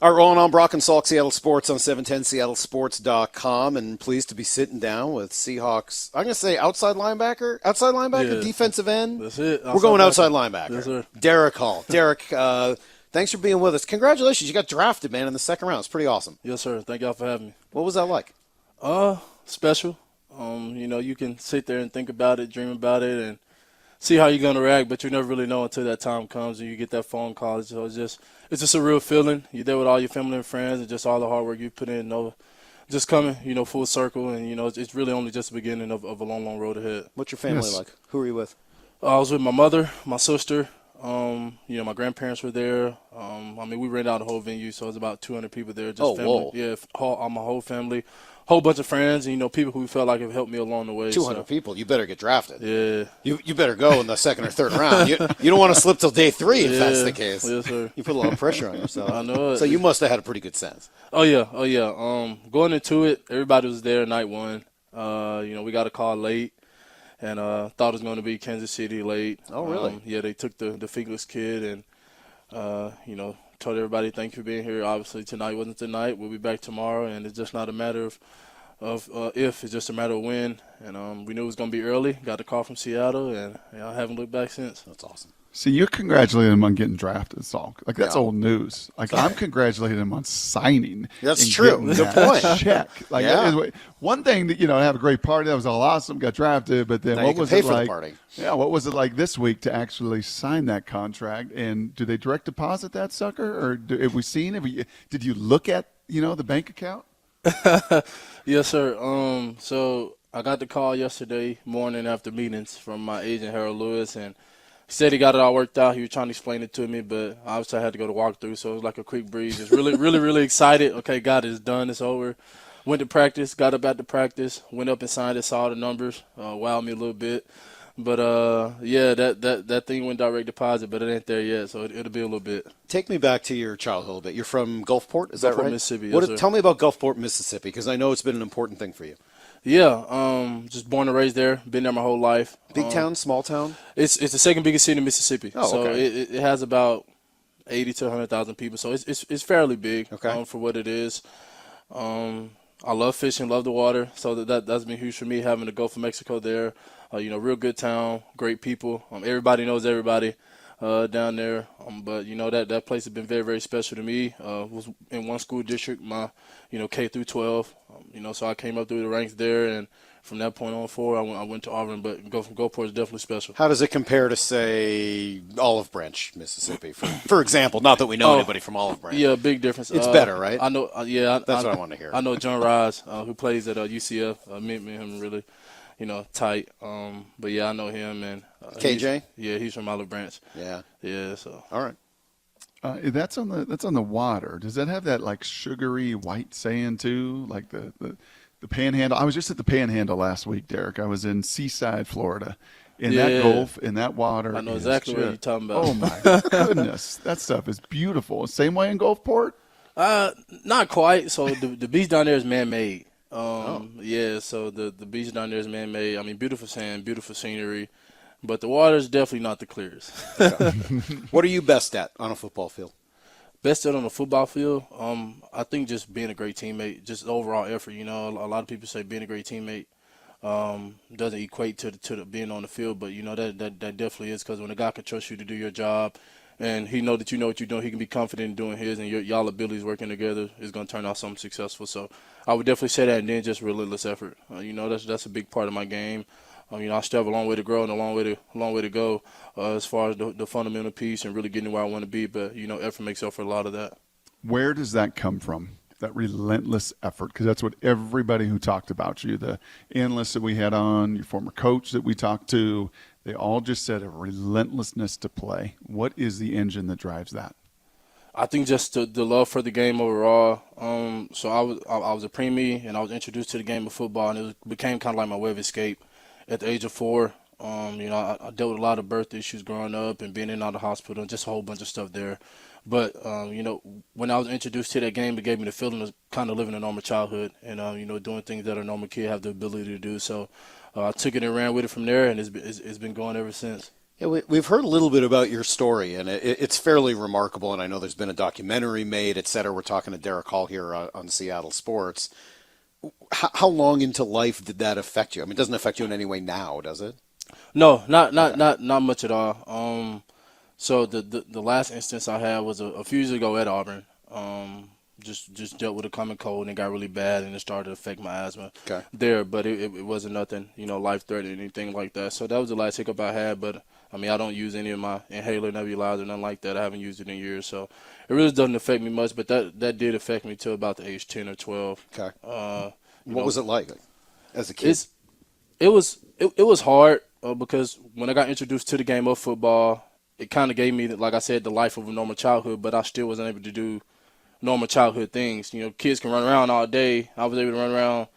All right, rolling on Brock and Salk, Seattle Sports on 710seattlesports.com, and pleased to be sitting down with Seahawks. I'm going to say outside linebacker, Yeah. defensive end. That's it. We're going outside linebacker. Yes, sir. Derick Hall. Derick, thanks for being with us. Congratulations, you got drafted, man, in the second round. It's pretty awesome. Yes, sir. Thank y'all for having me. What was that like? Special. You can sit there and think about it, dream about it, and see how you're gonna react, but you never really know until that time comes and you get that phone call. So it's just a real feeling. You're there with all your family and friends, and just all the hard work you put in. Just coming, full circle, and it's really only just the beginning of a long, long road ahead. What's your family like? Who are you with? I was with my mother, my sister. My grandparents were there. We rented out the whole venue, so it was about 200 people there. Just family. Whoa. Yeah, my whole family. Whole bunch of friends, and, people who felt like have helped me along the way. 200 people. You better get drafted. Yeah. You better go in the second or third round. You don't want to slip till day 3 if that's the case. Yes, sir. You put a lot of pressure on yourself. I know it. So you must have had a pretty good sense. Oh, yeah. Going into it, everybody was there night one. We got a call late, and thought it was going to be Kansas City late. Oh, really? They took the Finkless kid and, told everybody thank you for being here. Obviously, tonight wasn't the night. We'll be back tomorrow, and it's just not a matter of if. It's just a matter of when. And we knew it was going to be early. Got the call from Seattle, and I haven't looked back since. That's awesome. See, you're congratulating him on getting drafted, Salk. That's Yeah. old news. I'm congratulating him on signing. That's and true. getting Good that point. Check. Yeah. That is one thing that have a great party. That was all awesome. Got drafted, but then Now you what can was pay it for the like? party. Yeah, what was it like this week to actually sign that contract? And do they direct deposit that sucker, or have we seen? Did you look at the bank account? Yes, sir. So I got the call yesterday morning after meetings from my agent, Harold Lewis, and he said he got it all worked out. He was trying to explain it to me, but obviously I had to go to walkthrough, so it was like a quick breeze. Just really, really, really excited. Okay, got it. It's done. It's over. Went to practice, got up after practice, went up and signed it, saw the numbers, wowed me a little bit. But, that thing went direct deposit, but it ain't there yet, so it'll be a little bit. Take me back to your childhood a little bit. You're from Gulfport, is that Gulfport, right? Mississippi, yes, sir. Tell me about Gulfport, Mississippi, because I know it's been an important thing for you. Yeah, just born and raised there. Been there my whole life. Big town, small town? It's the second biggest city in Mississippi. Oh, so okay. it has about 80 to 100,000 people. So it's fairly big for what it is. I love fishing, love the water. So that's been huge for me, having the Gulf of Mexico there. Real good town, great people. Everybody knows everybody down there. But that place has been very, very special to me. Was in one school district, my K through 12. So I came up through the ranks there, and from that point on forward, I went to Auburn. But Gulfport is definitely special. How does it compare to, say, Olive Branch, Mississippi, for example? Not that we know anybody from Olive Branch. Yeah, big difference. It's better, right? I know. That's what I want to hear. I know John Rise, who plays at UCF. Me and him really, tight. But yeah, I know him and KJ. He's from Olive Branch. Yeah. So All right. That's on the water. Does that have that like sugary white sand too? Like the Panhandle. I was just at the Panhandle last week, Derek. I was in Seaside, Florida. In that Gulf, in that water. I know exactly what you're talking about. Oh my goodness, that stuff is beautiful. Same way in Gulfport. Not quite. So the beach down there is man-made. Yeah. So the beach down there is man-made. Beautiful sand, beautiful scenery. But the water is definitely not the clearest. What are you best at on a football field? Best at on a football field? I think just being a great teammate, just overall effort. A lot of people say being a great teammate doesn't equate to the being on the field, but that definitely is, because when a guy can trust you to do your job, and he know that you know what you're doing, he can be confident in doing his, and y'all abilities working together is going to turn out something successful. So I would definitely say that, and then just relentless effort. That's a big part of my game. I still have a long way to grow and a long way to go as far as the fundamental piece and really getting where I want to be. But effort makes up for a lot of that. Where does that come from? That relentless effort, because that's what everybody who talked about you, the analysts that we had on, your former coach that we talked to, they all just said a relentlessness to play. What is the engine that drives that? I think just the love for the game overall. So I was a preemie, and I was introduced to the game of football, and it became kind of like my way of escape. At the age of 4, I dealt with a lot of birth issues growing up and being in and out of the hospital and just a whole bunch of stuff there. But, when I was introduced to that game, it gave me the feeling of kind of living a normal childhood and, doing things that a normal kid have the ability to do. So I took it and ran with it from there, and it's been going ever since. Yeah, we've heard a little bit about your story, and it's fairly remarkable. And I know there's been a documentary made, et cetera. We're talking to Derick Hall here on Seattle Sports. How long into life did that affect you? I mean, it doesn't affect you in any way now, does it? No, Okay. not much at all. So the last instance I had was a few years ago at Auburn. Just dealt with a common cold and it got really bad and it started to affect my asthma Okay. there, but it wasn't nothing, life threatening, anything like that. So that was the last hiccup I had, but I mean, I don't use any of my inhaler nebulizer, nothing like that. I haven't used it in years, so it really doesn't affect me much, but that did affect me till about the age 10 or 12. Okay. You What know, was it like as a kid? it was hard because when I got introduced to the game of football, it kind of gave me, like I said, the life of a normal childhood, but I still wasn't able to do normal childhood things. Kids can run around all day. I was able to run around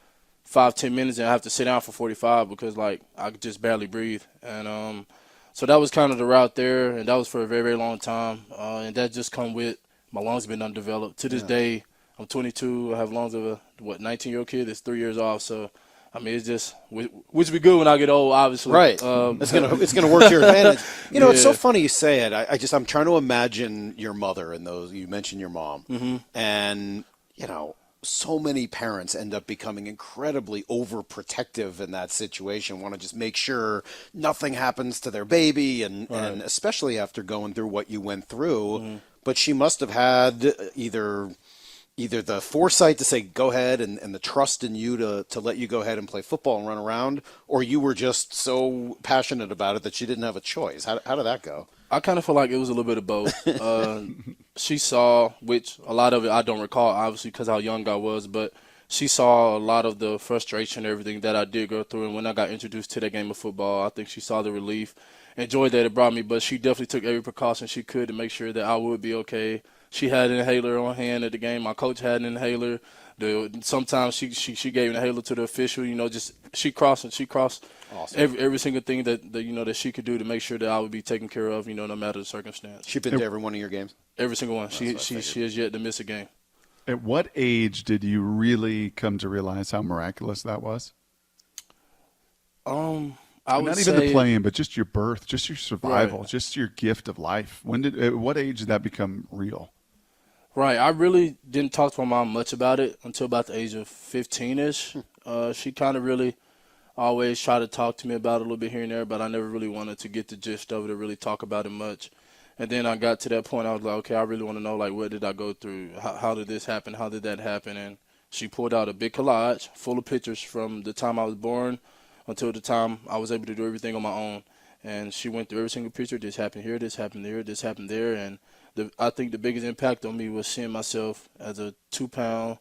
5-10 minutes and I have to sit down for 45 because like I could just barely breathe. And so that was kind of the route there, and that was for a very, very long time. And that just come with my lungs been undeveloped. To this Yeah. day, I'm 22. I have lungs of a 19-year-old kid that's 3 years off. So I mean, it's just which be good when I get old, obviously. Right. It's gonna work to your advantage. It's so Yeah. funny you say it. I'm trying to imagine your mother and those you mentioned your mom, and so many parents end up becoming incredibly overprotective in that situation. Want to just make sure nothing happens to their baby, and especially after going through what you went through. But she must have had either the foresight to say go ahead and the trust in you to let you go ahead and play football and run around, or you were just so passionate about it that she didn't have a choice. How did that go? I kind of feel like it was a little bit of both. She saw, which a lot of it I don't recall, obviously, because how young I was, but she saw a lot of the frustration and everything that I did go through. And when I got introduced to that game of football, I think she saw the relief and joy that it brought me. But she definitely took every precaution she could to make sure that I would be okay. She had an inhaler on hand at the game. My coach had an inhaler. Sometimes she gave an inhaler to the official. Just she crossed Awesome. every single thing that she could do to make sure that I would be taken care of. No matter the circumstance. She's been to every one of your games. Every single one. That's what I She figured. has yet to miss a game. At what age did you really come to realize how miraculous that was? I would Not say even the playing, but just your birth, just your survival, Right. just your gift of life. At what age did that become real? Right. I really didn't talk to my mom much about it until about the age of 15-ish. She kind of really always tried to talk to me about it a little bit here and there, but I never really wanted to get the gist of it or really talk about it much. And then I got to that point, I was like, okay, I really want to know, like, what did I go through? How did this happen? How did that happen? And she pulled out a big collage full of pictures from the time I was born until the time I was able to do everything on my own. And she went through every single picture. This happened here, this happened there, this happened there. And I think the biggest impact on me was seeing myself as a 2-pound,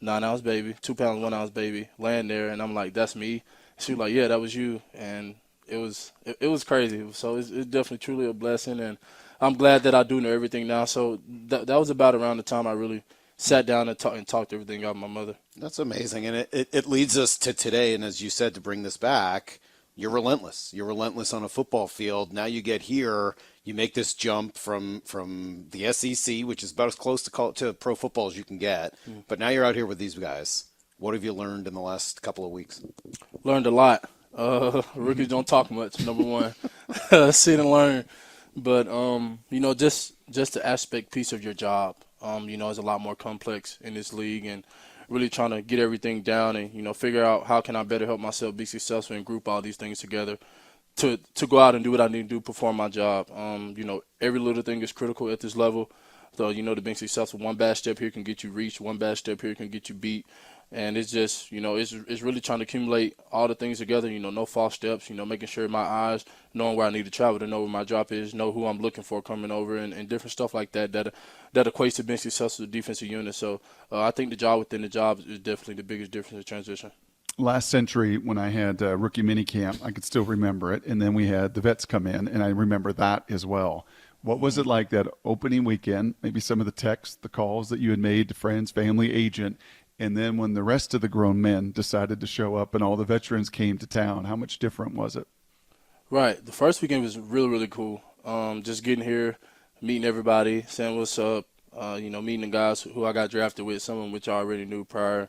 9-ounce baby, 2 pounds, 1 ounce baby, laying there. And I'm like, that's me. She was like, yeah, that was you. And it was crazy. So it's definitely truly a blessing. And I'm glad that I do know everything now. So that was about around the time I really sat down and talked everything out with my mother. That's amazing, and it leads us to today. And as you said, to bring this back, you're relentless. You're relentless on a football field. Now you get here, you make this jump from the SEC, which is about as close to pro football as you can get. But now you're out here with these guys. What have you learned in the last couple of weeks? Learned a lot. Rookies don't talk much, number one. Sit and learn. But, just the aspect piece of your job, is a lot more complex in this league, and really trying to get everything down and, figure out how can I better help myself be successful and group all these things together to go out and do what I need to do, perform my job. Every little thing is critical at this level. So, to being successful, one bad step here can get you reached, one bad step here can get you beat. And it's just, it's really trying to accumulate all the things together, no false steps, making sure my eyes, knowing where I need to travel to know where my drop is, know who I'm looking for coming over, and different stuff like that equates to being successful as a defensive unit. So I think the job within the job is definitely the biggest difference in transition. Last century, when I had rookie minicamp, I could still remember it. And then we had the vets come in, and I remember that as well. What was it like that opening weekend, maybe some of the texts, the calls that you had made to friends, family, agent, and then when the rest of the grown men decided to show up and all the veterans came to town, how much different was it? Right. The first weekend was really, really cool. Just getting here, meeting everybody, saying what's up, meeting the guys who I got drafted with, some of them which I already knew prior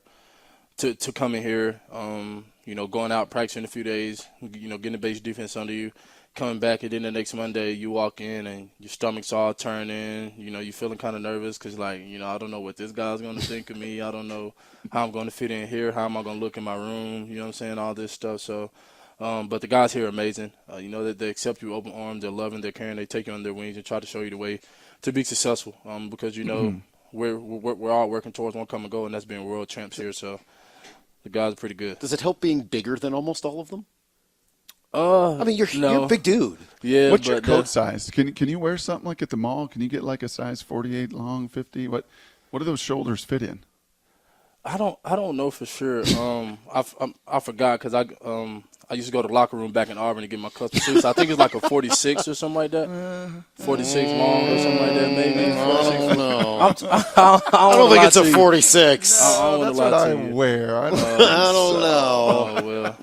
to coming here, going out, practicing a few days, getting the base defense under you, coming back, and then the next Monday you walk in and your stomach's all turning. You're feeling kind of nervous because, like, I don't know what this guy's going to think of me. I don't know how I'm going to fit in here. How am I going to look in my room? You know what I'm saying? All this stuff. So, but the guys here are amazing. That they accept you open arms. They're loving. They're caring. They take you under their wings and try to show you the way to be successful. Because we're all working towards one common goal, and that's being world champs here. So the guys are pretty good. Does it help being bigger than almost all of them? I mean, you're a big dude. Yeah. What's your coat size? Can you wear something like at the mall? Can you get like a size 48 long, 50? What do those shoulders fit in? I don't know for sure. I forgot because I used to go to the locker room back in Auburn to get my custom suits. I think it's like a 46 or something like that. 46 long or something like that, maybe. 46. No. I don't think it's a 46. That's what I wear. I don't know. Oh well,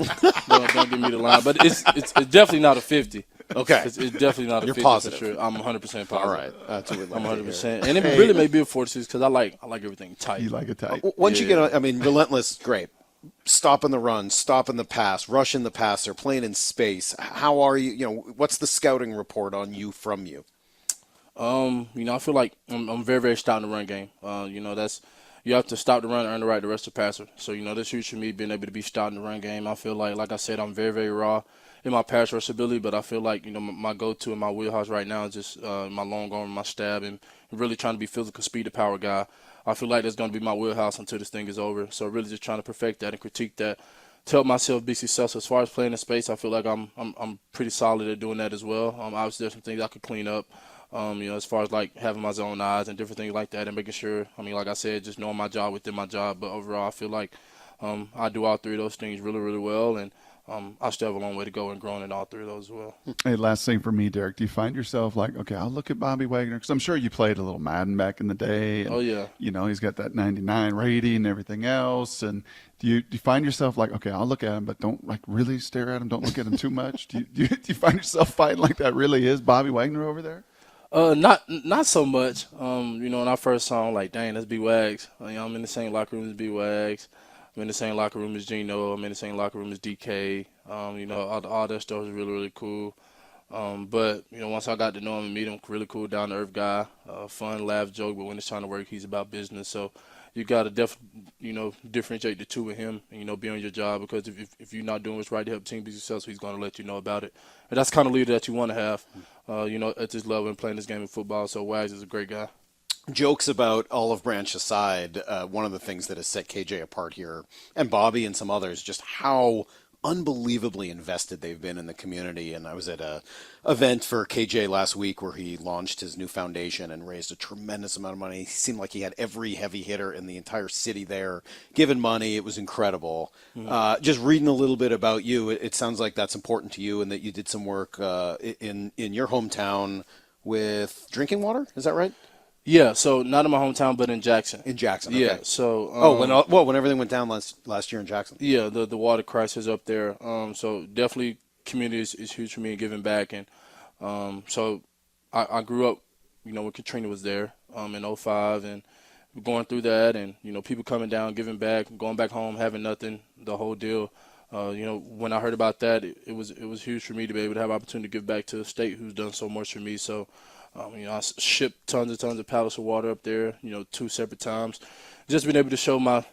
don't give me the line. But it's definitely not a 50. Okay. It's definitely not a 50 positive. for sure. I'm 100% positive. All right. That's what we'd like I'm to 100%. And it really may be a 46 because I like everything tight. You like it tight. Once you get on, relentless, great. Stopping the run, stopping the pass, rushing the passer, playing in space. How are you? What's the scouting report on you from you? I feel like I'm very, very stout in the run game. That's you have to stop the run and earn the right to rush the passer. So, that's huge for me, being able to be stout in the run game. I feel like I said, I'm very, very raw in my pass rush ability, but I feel like, my go-to in my wheelhouse right now is just my long arm, my stab, and really trying to be physical speed to power guy. I feel like that's going to be my wheelhouse until this thing is over. So really just trying to perfect that and critique that to help myself be successful. As far as playing in space, I feel like I'm pretty solid at doing that as well. Obviously, there's some things I could clean up. As far as like having my zone eyes and different things like that, and making sure. Like I said, just knowing my job within my job. But overall, I feel like I do all three of those things really, really well, and I still have a long way to go in growing in all three of those as well. Hey, last thing for me, Derick. Do you find yourself like, okay, I'll look at Bobby Wagner because I'm sure you played a little Madden back in the day. And, oh yeah. He's got that 99 rating and everything else. And do you find yourself like, okay, I'll look at him, but don't like really stare at him. Don't look at him too much. Do you find yourself fighting like that? Really is Bobby Wagner over there? Not so much. When I first saw him, like, dang, that's B Wags. I'm in the same locker room as B Wags. I'm in the same locker room as Gino. I'm in the same locker room as DK. All that stuff was really, really cool. But once I got to know him and meet him, really cool, down to earth guy, fun, laugh, joke. But when it's time to work, he's about business. So you got to differentiate the two with him and, be on your job, because if you're not doing what's right to help the team be successful, he's going to let you know about it. And that's the kind of leader that you want to have, at this level and playing this game of football. So Wags is a great guy. Jokes about Olive Branch aside, one of the things that has set KJ apart here, and Bobby and some others, just how unbelievably invested they've been in the community. And I was at a event for KJ last week where he launched his new foundation and raised a tremendous amount of money. He seemed like he had every heavy hitter in the entire city there giving money. It was incredible. Just reading a little bit about you, it sounds like that's important to you, and that you did some work in your hometown with drinking water. Is that right? Yeah, so not in my hometown, but in Jackson. In Jackson, okay. Yeah, so when everything went down last year in Jackson. Yeah, the water crisis up there. So definitely community is huge for me and giving back, and so I grew up, when Katrina was there in 2005, and going through that, and people coming down, giving back, going back home, having nothing, the whole deal. When I heard about that, it was huge for me to be able to have opportunity to give back to a state who's done so much for me. So. I shipped tons of pallets of water up there, 2 separate times. Just being able to show my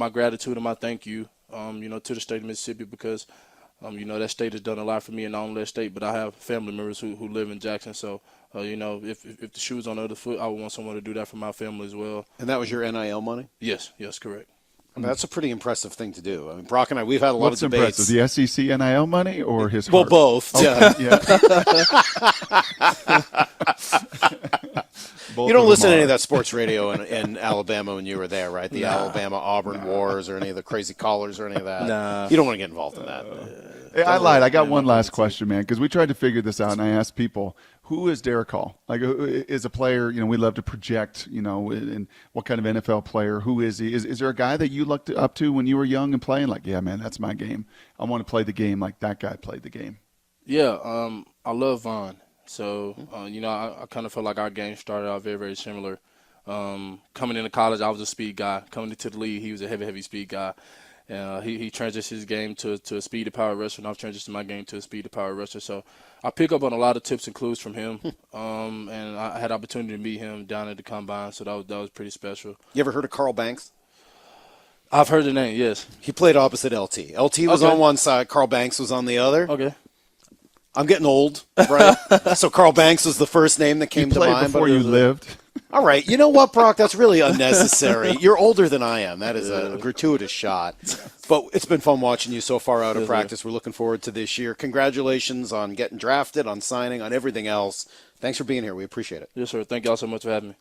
gratitude and my thank you, to the state of Mississippi, because, that state has done a lot for me, and not only that state, but I have family members who live in Jackson. So, if the shoe was on the other foot, I would want someone to do that for my family as well. And that was your NIL money? Yes, correct. That's a pretty impressive thing to do. I mean, Brock and I, we've had a lot of debates. What's impressive, the SEC NIL money or his Well, heart? both. Okay. Yeah. You don't listen to any of that sports radio in Alabama when you were there, right? The Alabama-Auburn wars or any of the crazy callers or any of that. Nah. You don't want to get involved in that. Hey, I lied. I got one last question, man, because we tried to figure this out, and I asked people, who is Derick Hall? Like, is a player, we love to project, and what kind of NFL player, who is he? Is there a guy that you looked up to when you were young and playing? Like, yeah, man, that's my game. I want to play the game like that guy played the game. Yeah, I love Vaughn. So, I kind of felt like our game started out very, very similar. Coming into college, I was a speed guy. Coming into the league, he was a heavy, heavy speed guy. He transitioned his game to a speedy power rusher, and I've transitioned my game to a speedy power rusher. So I pick up on a lot of tips and clues from him, and I had opportunity to meet him down at the combine, so that was pretty special. You ever heard of Carl Banks? I've heard the name, yes. He played opposite LT. LT was on one side, Carl Banks was on the other. Okay. I'm getting old, right? So Carl Banks was the first name that came to Played mind. before you lived. All right. You know what, Brock? That's really unnecessary. You're older than I am. That is a gratuitous shot. But it's been fun watching you so far out of practice. We're looking forward to this year. Congratulations on getting drafted, on signing, on everything else. Thanks for being here. We appreciate it. Yes, sir. Thank y'all so much for having me.